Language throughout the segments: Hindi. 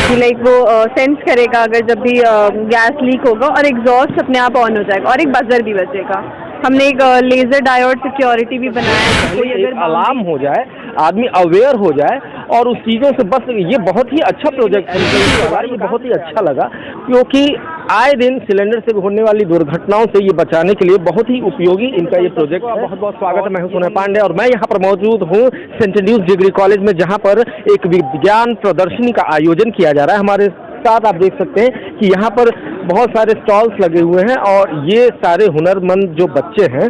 कि लाइक वो सेंस करेगा अगर जब भी गैस लीक होगा और एग्जॉस्ट अपने आप ऑन हो जाएगा और एक बजर भी बजेगा। हमने एक लेजर डायोड सिक्योरिटी भी बनाया है। कोई अगर अलार्म हो जाए, आदमी अवेयर हो जाए और उस चीज़ों से बस, ये बहुत ही अच्छा प्रोजेक्ट है। ये बहुत ही अच्छा लगा क्योंकि आए दिन सिलेंडर से होने वाली दुर्घटनाओं से ये बचाने के लिए बहुत ही उपयोगी इनका ये प्रोजेक्ट है। बहुत बहुत स्वागत है, मैं हूं सोना पांडे और मैं यहाँ पर मौजूद हूँ सेंट एंड्रूज डिग्री कॉलेज में, जहाँ पर एक विज्ञान प्रदर्शनी का आयोजन किया जा रहा है। हमारे साथ आप देख सकते हैं कि यहाँ पर बहुत सारे स्टॉल्स लगे हुए हैं और ये सारे हुनरमंद जो बच्चे हैं,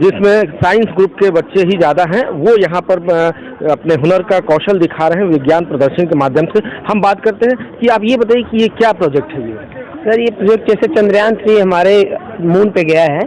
जिसमें साइंस ग्रुप के बच्चे ही ज़्यादा हैं, वो यहाँ पर अपने हुनर का कौशल दिखा रहे हैं विज्ञान प्रदर्शनी के माध्यम से। हम बात करते हैं कि आप ये बताइए कि ये क्या प्रोजेक्ट है। ये सर, ये प्रोजेक्ट जैसे चंद्रयान 3 हमारे मून पे गया है,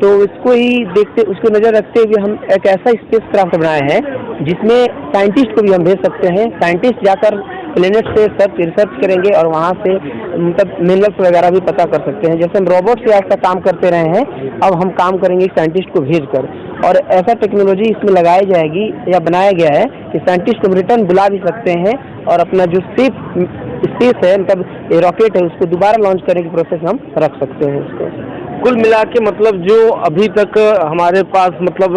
तो इसको ही देखते, उसको नज़र रखते हुए हम एक ऐसा स्पेस क्राफ्ट बनाए हैं जिसमें साइंटिस्ट को भी हम भेज सकते हैं। साइंटिस्ट जाकर प्लेनेट से रिसर्च करेंगे और वहाँ से मतलब मिनरल्स वगैरह भी पता कर सकते हैं। जैसे हम रोबोट से आज तक काम करते रहे हैं, अब हम काम करेंगे साइंटिस्ट को भेजकर, और ऐसा टेक्नोलॉजी इसमें लगाई जाएगी या बनाया गया है कि साइंटिस्ट को रिटर्न बुला भी सकते हैं और अपना जो स्पेस है, मतलब रॉकेट है, उसको दोबारा लॉन्च करने की प्रोसेस हम रख सकते हैं उसको। कुल मिला के मतलब जो अभी तक हमारे पास मतलब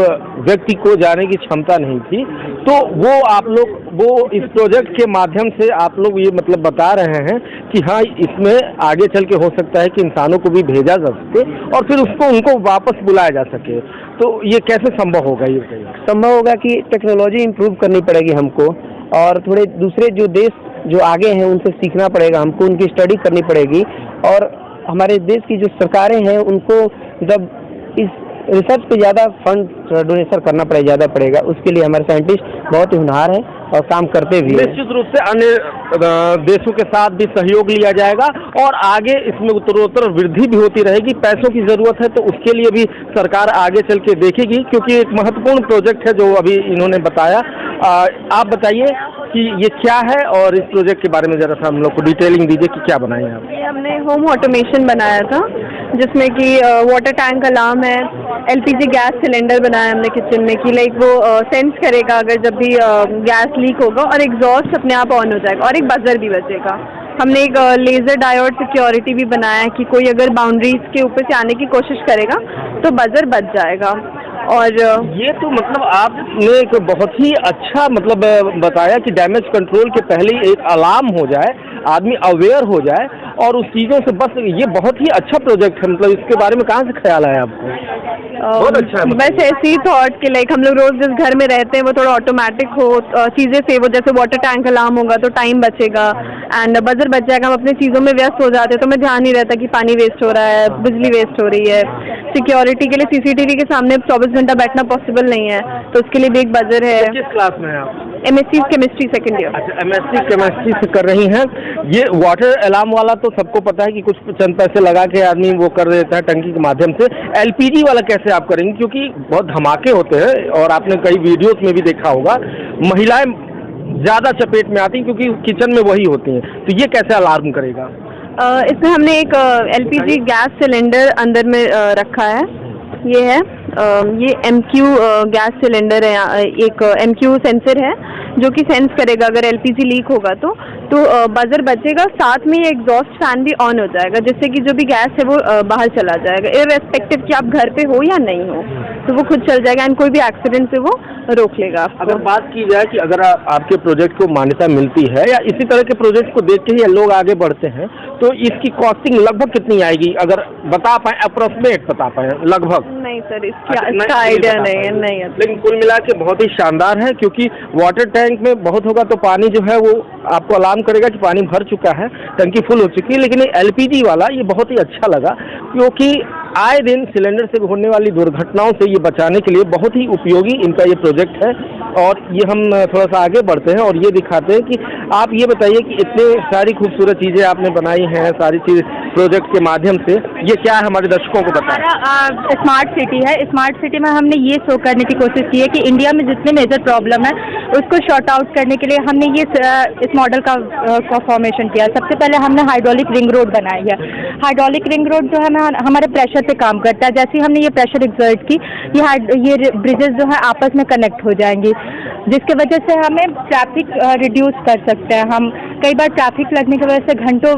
व्यक्ति को जाने की क्षमता नहीं थी, तो वो आप लोग वो इस प्रोजेक्ट के माध्यम से आप लोग ये मतलब बता रहे हैं कि हाँ, इसमें आगे चल के हो सकता है कि इंसानों को भी भेजा जा सके और फिर उसको उनको वापस बुलाया जा सके। तो ये कैसे संभव होगा? ये संभव होगा कि टेक्नोलॉजी इम्प्रूव करनी पड़ेगी हमको, और थोड़े दूसरे जो देश जो आगे हैं उनसे सीखना पड़ेगा हमको, उनकी स्टडी करनी पड़ेगी, और हमारे देश की जो सरकारें हैं उनको जब इस रिसर्च पे ज़्यादा फंड डोनेशन करना ज़्यादा पड़ेगा। उसके लिए हमारे साइंटिस्ट बहुत ही होनहार हैं और काम करते भी हैं। निश्चित रूप से अन्य देशों के साथ भी सहयोग लिया जाएगा और आगे इसमें उत्तरोत्तर वृद्धि भी होती रहेगी। पैसों की ज़रूरत है तो उसके लिए भी सरकार आगे चल के देखेगी, क्योंकि एक महत्वपूर्ण प्रोजेक्ट है जो अभी इन्होंने बताया। आप बताइए कि ये क्या है और इस प्रोजेक्ट के बारे में ज़रा सा हम लोग को डिटेलिंग दीजिए कि क्या बनाए हैं आप। ये हमने होम ऑटोमेशन बनाया था, जिसमें कि वाटर टैंक अलार्म है, एलपीजी गैस सिलेंडर बनाया हमने किचन में कि लाइक वो सेंस करेगा अगर जब भी गैस लीक होगा और एग्जॉस्ट अपने आप ऑन हो जाएगा और एक बजर भी बजेगा। हमने एक लेजर डायोड सिक्योरिटी भी बनाया है कि कोई अगर बाउंड्रीज के ऊपर से आने की कोशिश करेगा तो बजर बज जाएगा। और ये तो मतलब आपने एक बहुत ही अच्छा मतलब बताया कि डैमेज कंट्रोल के पहले एक अलार्म हो जाए, आदमी अवेयर हो जाए और उस चीज़ों से बस, ये बहुत ही अच्छा प्रोजेक्ट है। मतलब इसके बारे में कहाँ से ख्याल आया आपको? बहुत अच्छा है। बस ऐसे ही थॉट कि लाइक हम लोग रोज जिस घर में रहते हैं वो थोड़ा ऑटोमेटिक हो, चीज़ें से वो जैसे वाटर टैंक अलार्म होगा तो टाइम बचेगा एंड बजर बच जाएगा। हम अपनी चीज़ों में व्यस्त हो जाते हैं तो हमें ध्यान नहीं रहता कि पानी वेस्ट हो रहा है, बिजली वेस्ट हो रही है। सिक्योरिटी के लिए सीसीटीवी के सामने 24 घंटा बैठना पॉसिबल नहीं है, तो उसके लिए भी एक बजर है। किस क्लास में है आप? MSc chemistry second year. अच्छा, एमएससी केमिस्ट्री से कर रही हैं। ये वाटर अलार्म वाला तो सबको पता है कि कुछ चंद पैसे लगा के आदमी वो कर देता है टंकी के माध्यम से। एलपीजी वाला कैसे आप करेंगे? क्योंकि बहुत धमाके होते हैं और आपने कई वीडियोस में भी देखा होगा, महिलाएं ज़्यादा चपेट में आती हैं क्योंकि किचन में वही होती हैं। तो ये कैसे अलार्म करेगा? इसमें हमने एक एलपीजी गैस सिलेंडर अंदर में रखा है। ये है ये MQ गैस सिलेंडर है, एक MQ सेंसर है जो कि सेंस करेगा अगर एलपीजी लीक होगा तो बजर बचेगा, साथ में ये एग्जॉस्ट फैन भी ऑन हो जाएगा, जिससे कि जो भी गैस है वो बाहर चला जाएगा, इररेस्पेक्टिव कि आप घर पे हो या नहीं हो, तो वो खुद चल जाएगा एंड कोई भी एक्सीडेंट से वो रोक लेगा आपको। अगर बात की जाए कि अगर आपके प्रोजेक्ट को मान्यता मिलती है या इसी तरह के प्रोजेक्ट को देख के ही लोग आगे बढ़ते हैं, तो इसकी कॉस्टिंग लगभग कितनी आएगी? अगर बता पाए, अप्रोक्सीमेट बता पाए लगभग। नहीं सर, इसका आइडिया नहीं है। लेकिन कुल मिला के बहुत ही शानदार है, क्योंकि वाटर टैंक में बहुत होगा तो पानी जो है वो आपको अलार्म करेगा कि पानी भर चुका है, टंकी फुल हो चुकी है। लेकिन ये एलपीजी वाला ये बहुत ही अच्छा लगा, क्योंकि आए दिन सिलेंडर से होने वाली दुर्घटनाओं से ये बचाने के लिए बहुत ही उपयोगी इनका ये प्रोजेक्ट है। और ये हम थोड़ा सा आगे बढ़ते हैं और ये दिखाते हैं कि आप ये बताइए कि इतने सारी खूबसूरत चीज़ें आपने बनाई हैं, सारी चीज़ प्रोजेक्ट के माध्यम से, ये क्या है हमारे दर्शकों को बताएं। स्मार्ट सिटी है। स्मार्ट सिटी में हमने ये शो करने की कोशिश की है कि इंडिया में जितने मेजर प्रॉब्लम है उसको शॉर्ट आउट करने के लिए हमने ये इस मॉडल का फॉर्मेशन किया। सबसे पहले हमने हाइड्रोलिक रिंग रोड बनाई है। हाइड्रोलिक रिंग रोड जो है हमारे प्रेशर पे काम करता है। जैसे ही हमने ये प्रेशर एक्सर्ट की, ये ब्रिजेस जो है आपस में कनेक्ट हो जाएंगी, जिसके वजह से हमें ट्रैफिक रिड्यूस कर सकते हैं हम। कई बार ट्रैफिक लगने की वजह से घंटों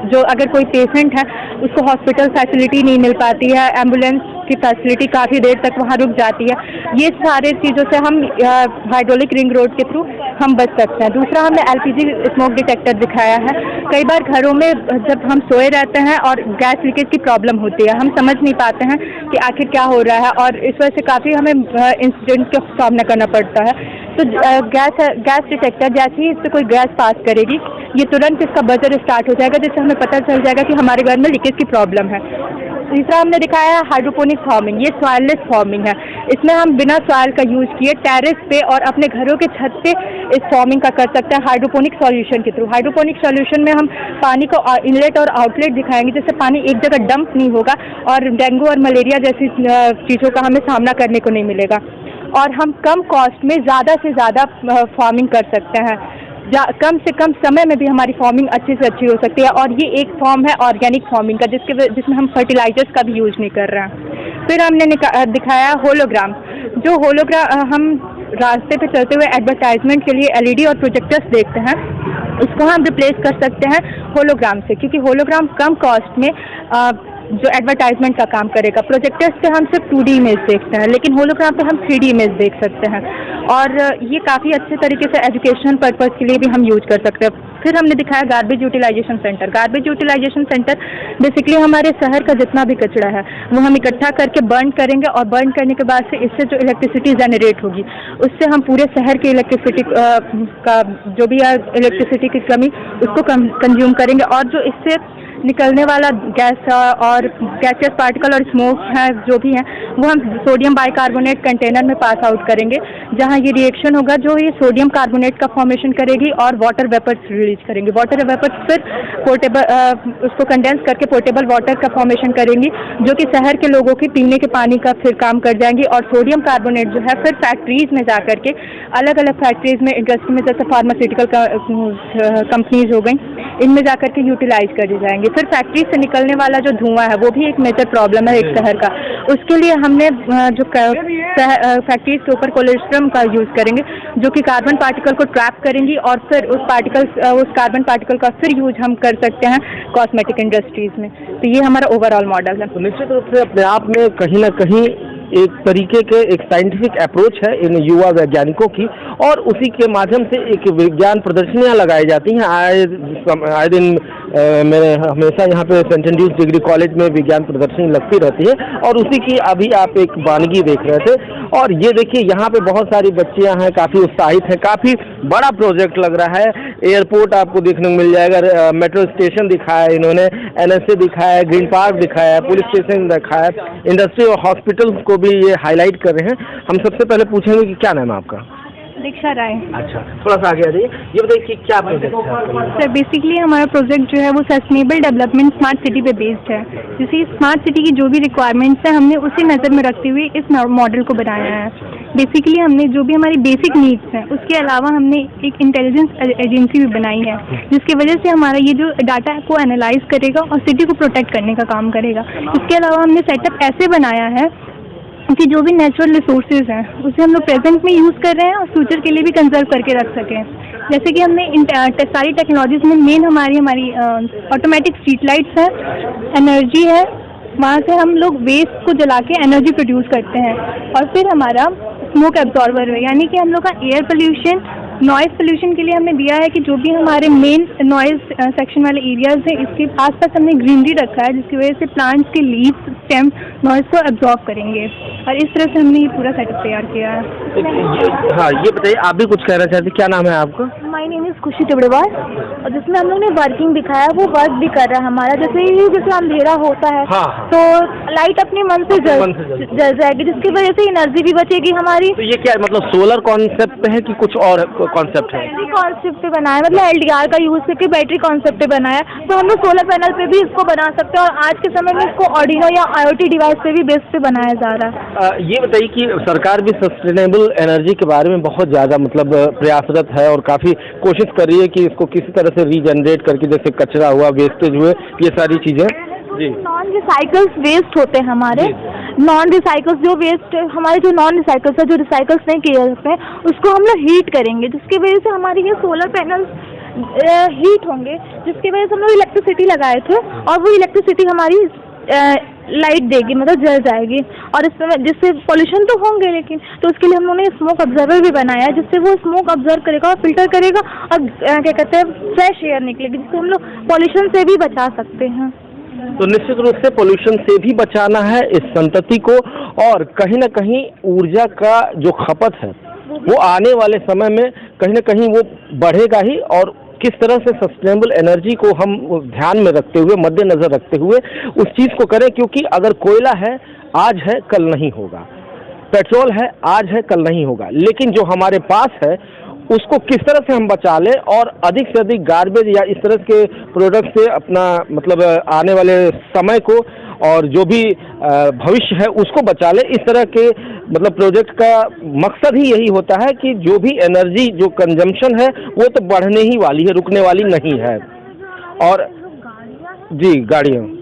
जो अगर कोई पेशेंट है उसको हॉस्पिटल फैसिलिटी नहीं मिल पाती है, एम्बुलेंस की फैसिलिटी काफ़ी देर तक वहाँ रुक जाती है। ये सारे चीज़ों से हम हाइड्रोलिक रिंग रोड के थ्रू हम बच सकते हैं। दूसरा हमने LPG स्मोक डिटेक्टर दिखाया है। कई बार घरों में जब हम सोए रहते हैं और गैस लीकेज की प्रॉब्लम होती है, हम समझ नहीं पाते हैं कि आखिर क्या हो रहा है, और इस वजह से काफ़ी हमें इंसिडेंट का सामना करना पड़ता है। तो गैस डिटेक्टर जैसे ही इससे कोई गैस पास करेगी, ये तुरंत इसका बजर स्टार्ट हो जाएगा, जिससे हमें पता चल जाएगा कि हमारे घर में लीकेज की प्रॉब्लम है। तीसरा हमने दिखाया है हाइड्रोपोनिक फार्मिंग। ये सॉइललेस फार्मिंग है। इसमें हम बिना सॉइल का यूज किए टेरेस पे और अपने घरों के छत पे इस फार्मिंग का कर सकते हैं हाइड्रोपोनिक सॉल्यूशन के थ्रू। हाइड्रोपोनिक सॉल्यूशन में हम पानी को इनलेट और आउटलेट दिखाएंगे, जिससे पानी एक जगह डंप नहीं होगा और डेंगू और मलेरिया जैसी चीज़ों का हमें सामना करने को नहीं मिलेगा। और हम कम कॉस्ट में ज़्यादा से ज़्यादा फार्मिंग कर सकते हैं। कम से कम समय में भी हमारी फार्मिंग अच्छी से अच्छी हो सकती है। और ये एक फॉर्म है ऑर्गेनिक फार्मिंग का, जिसमें हम फर्टिलाइजर्स का भी यूज नहीं कर रहे हैं। फिर हमने दिखाया होलोग्राम। जो होलोग्राम हम रास्ते पे चलते हुए एडवर्टाइजमेंट के लिए LED और प्रोजेक्टर्स देखते हैं, उसको हम रिप्लेस कर सकते हैं होलोग्राम से, क्योंकि होलोग्राम कम कॉस्ट में जो एडवर्टाइजमेंट का काम करेगा। प्रोजेक्टर्स से हम सिर्फ 2D इमेज देखते हैं, लेकिन होलोग्राम पे हम 3D इमेज देख सकते हैं, और ये काफ़ी अच्छे तरीके से एजुकेशन पर्पज़ के लिए भी हम यूज कर सकते हैं। फिर हमने दिखाया garbage utilisation centre. Garbage utilisation centre basically हमारे शहर का जितना भी कचरा है वो हम इकट्ठा करके बर्न करेंगे, और बर्न करने के बाद से इससे जो इलेक्ट्रिसिटी जनरेट होगी, उससे हम पूरे शहर की इलेक्ट्रिसिटी का जो भी है इलेक्ट्रिसिटी की कमी उसको कंज्यूम करेंगे, और जो इससे निकलने वाला गैस और गैसियस पार्टिकल और स्मोक है जो भी है, वो हम सोडियम बाइकार्बोनेट कंटेनर में पास आउट करेंगे, जहां ये रिएक्शन होगा जो ये सोडियम कार्बोनेट का फॉर्मेशन करेगी और वाटर वेपर्स रिलीज करेंगे। वाटर वेपर्स फिर पोर्टेबल उसको कंडेंस करके पोर्टेबल वाटर का फॉर्मेशन करेंगी, जो कि शहर के लोगों के पीने के पानी का फिर काम कर जाएंगी। और सोडियम कार्बोनेट जो है फिर फैक्ट्रीज में जा करके, अलग अलग फैक्ट्रीज में, इंडस्ट्री में, जैसे फार्मास्यूटिकल कंपनीज हो गई, इनमें जा करके यूटिलाइज कर दी जाएंगे। फिर फैक्ट्री से निकलने वाला जो धुआं है वो भी एक मेजर प्रॉब्लम है एक शहर का। उसके लिए हमने जो फैक्ट्रीज के ऊपर कोलेस्ट्रम का यूज करेंगे, जो कि कार्बन पार्टिकल को ट्रैप करेंगी, और फिर उस कार्बन पार्टिकल का फिर यूज हम कर सकते हैं कॉस्मेटिक इंडस्ट्रीज में। तो ये हमारा ओवरऑल मॉडल है। तो निश्चित रूप से अपने आप में कहीं ना कहीं एक तरीके के एक साइंटिफिक अप्रोच है इन युवा वैज्ञानिकों की, और उसी के माध्यम से एक विज्ञान प्रदर्शनियां लगाई जाती हैं। आए दिन मेरे हमेशा यहाँ पे सेंट एंड्रूज डिग्री कॉलेज में विज्ञान प्रदर्शनी लगती रहती है, और उसी की अभी आप एक वानगी देख रहे थे। और ये देखिए यहाँ पे बहुत सारी बच्चियाँ हैं, काफ़ी उत्साहित हैं, काफ़ी बड़ा प्रोजेक्ट लग रहा है। एयरपोर्ट आपको देखने को मिल जाएगा, मेट्रो स्टेशन दिखाया है इन्होंने, NSA दिखाया है, ग्रीन पार्क दिखाया है, पुलिस स्टेशन दिखाया है, इंडस्ट्री और हॉस्पिटल को भी ये हाईलाइट कर रहे हैं। हम सबसे पहले पूछेंगे कि क्या नाम है आपका? दीक्षा राय। अच्छा, थोड़ा सा आगे आ जाइए। ये बताइए कि क्या प्रोजेक्ट है? सर बेसिकली हमारा प्रोजेक्ट जो है वो सस्टेनेबल डेवलपमेंट स्मार्ट सिटी पे बेस्ड है। जैसे स्मार्ट सिटी की जो भी रिक्वायरमेंट्स है हमने उसी नज़र में रखते हुए इस मॉडल को बनाया है। बेसिकली हमने जो भी हमारी बेसिक नीड्स हैं उसके अलावा हमने एक इंटेलिजेंस एजेंसी भी बनाई है, जिसकी वजह से हमारा ये जो डाटा को एनालाइज करेगा और सिटी को प्रोटेक्ट करने का काम करेगा। इसके अलावा हमने सेटअप ऐसे बनाया है कि जो भी नेचुरल रिसोर्सेज हैं उसे हम लोग प्रेजेंट में यूज़ कर रहे हैं और फ्यूचर के लिए भी कंजर्व करके रख सकें। जैसे कि हमने सारी टेक्नोलॉजीज में मेन हमारी ऑटोमेटिक स्ट्रीट लाइट्स है, एनर्जी है, वहाँ से हम लोग वेस्ट को जला के एनर्जी प्रोड्यूस करते हैं, और फिर हमारा स्मोक एब्जॉर्बर है, यानी कि हम लोग का एयर पोल्यूशन, नॉइज़ पोल्यूशन के लिए हमने दिया है कि जो भी हमारे मेन नॉइज़ सेक्शन वाले एरियाज हैं इसके आसपास हमने ग्रीनरी रखा है, जिसकी वजह से प्लांट्स के लीव्स, स्टेम नॉइज़ को एब्जॉर्ब करेंगे, और इस तरह से हमने ये पूरा सेटअप तैयार किया है। हाँ, ये बताइए, आप भी कुछ कहना चाहते हैं? क्या नाम है आपका? माय नेम इज़ खुशी टिबड़ेवाल, और जिसमें हम लोग ने वर्किंग दिखाया वो वर्क भी कर रहा है हमारा। जैसे अंधेरा होता है तो लाइट अपने मन से जल जाएगी, जिसकी वजह से एनर्जी भी बचेगी हमारी। तो ये क्या मतलब सोलर कॉन्सेप्ट है कि कुछ और कॉन्सेप्ट है? बैटरी कॉन्सेप्ट पे बनाया, मतलब LDR का यूज करके बैटरी कॉन्सेप्ट पे बनाया, तो हम लोग सोलर पैनल पे भी इसको बना सकते हैं और आज के समय में इसको ऑर्डिनो या IoT डिवाइस पे भी बेस पे बनाया जा रहा है। ये बताइए कि सरकार भी सस्टेनेबल एनर्जी के बारे में बहुत ज़्यादा मतलब प्रयासरत है और काफ़ी कोशिश कर रही है कि इसको किसी तरह से रीजनरेट करके, जैसे कचरा हुआ, वेस्टेज हुए, ये सारी चीज़ें जी। नॉन रिसाइकल्स वेस्ट होते हैं हमारे, नॉन रिसाइकल्स जो वेस्ट हमारे जो नॉन रिसाइकल्स है, जो रिसाइकल्स नहीं किए जा सकते हैं, उसको हम लोग हीट करेंगे, जिसकी वजह से हमारे ये सोलर पैनल्स हीट होंगे, जिसकी वजह से हम लोग इलेक्ट्रिसिटी लगाए थे और वो इलेक्ट्रिसिटी हमारी लाइट देगी, मतलब जल जाएगी। और इसमें जिससे पोल्यूशन तो होंगे, लेकिन तो उसके लिए हम लोगों ने स्मोक ऑब्जर्वर भी बनाया है, जिससे वो स्मोक ऑब्जर्व करेगा और फिल्टर करेगा और क्या कहते हैं फ्रेश एयर निकलेगी, जिससे हम लोग पोल्यूशन से भी बचा सकते हैं। तो निश्चित रूप से पोल्यूशन से भी बचाना है इस संतति को, और कहीं ना कहीं ऊर्जा का जो खपत है वो आने वाले समय में कहीं ना कहीं वो बढ़ेगा ही, और किस तरह से सस्टेनेबल एनर्जी को हम ध्यान में रखते हुए, मद्देनजर रखते हुए उस चीज़ को करें, क्योंकि अगर कोयला है आज है कल नहीं होगा, पेट्रोल है आज है कल नहीं होगा, लेकिन जो हमारे पास है उसको किस तरह से हम बचा लें और अधिक से अधिक गार्बेज या इस तरह के प्रोडक्ट से अपना मतलब आने वाले समय को और जो भी भविष्य है उसको बचा लें, इस तरह के मतलब प्रोजेक्ट का मकसद ही यही होता है कि जो भी एनर्जी जो कंजम्पशन है वो तो बढ़ने ही वाली है, रुकने वाली नहीं है। और जी गाड़ियाँ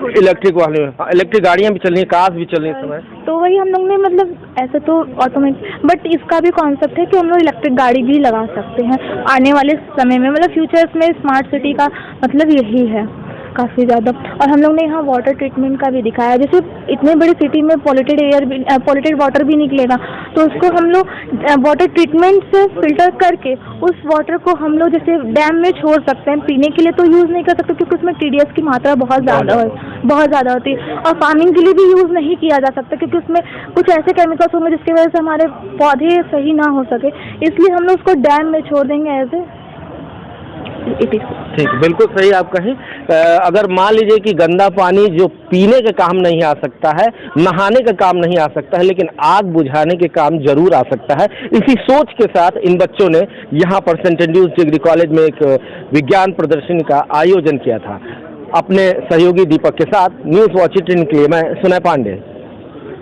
इलेक्ट्रिक वाले, इलेक्ट्रिक गाड़ियाँ भी चल रही हैं, कार्स भी चल रही हैं इस समय। तो वही हम लोग ने मतलब ऐसे तो ऑटोमेटिक, बट इसका भी कॉन्सेप्ट है कि हम लोग इलेक्ट्रिक गाड़ी भी लगा सकते हैं आने वाले समय में, मतलब फ्यूचर्स में स्मार्ट सिटी का मतलब यही है काफ़ी ज़्यादा। और हम लोग ने यहाँ वाटर ट्रीटमेंट का भी दिखाया, जैसे इतने बड़ी सिटी में पॉल्यूटेड वाटर भी निकलेगा, तो उसको हम लोग वाटर ट्रीटमेंट से फिल्टर करके उस वाटर को हम लोग जैसे डैम में छोड़ सकते हैं, पीने के लिए तो यूज़ नहीं कर सकते क्योंकि उसमें TDS की मात्रा बहुत ज़्यादा होती है, और फार्मिंग के लिए भी यूज़ नहीं किया जा सकता क्योंकि उसमें कुछ ऐसे केमिकल्स होंगे जिसकी वजह से हमारे पौधे सही ना हो सके, इसलिए हम लोग उसको डैम में छोड़ देंगे एज ए ठीक, बिल्कुल सही आप कहें। अगर मान लीजिए कि गंदा पानी जो पीने के काम नहीं आ सकता है, नहाने का काम नहीं आ सकता है, लेकिन आग बुझाने के काम जरूर आ सकता है, इसी सोच के साथ इन बच्चों ने यहाँ पर सेंट एंड्रूज डिग्री कॉलेज में एक विज्ञान प्रदर्शनी का आयोजन किया था। अपने सहयोगी दीपक के साथ न्यूज़ वॉच 18 के लिए मैं सुनय पांडे।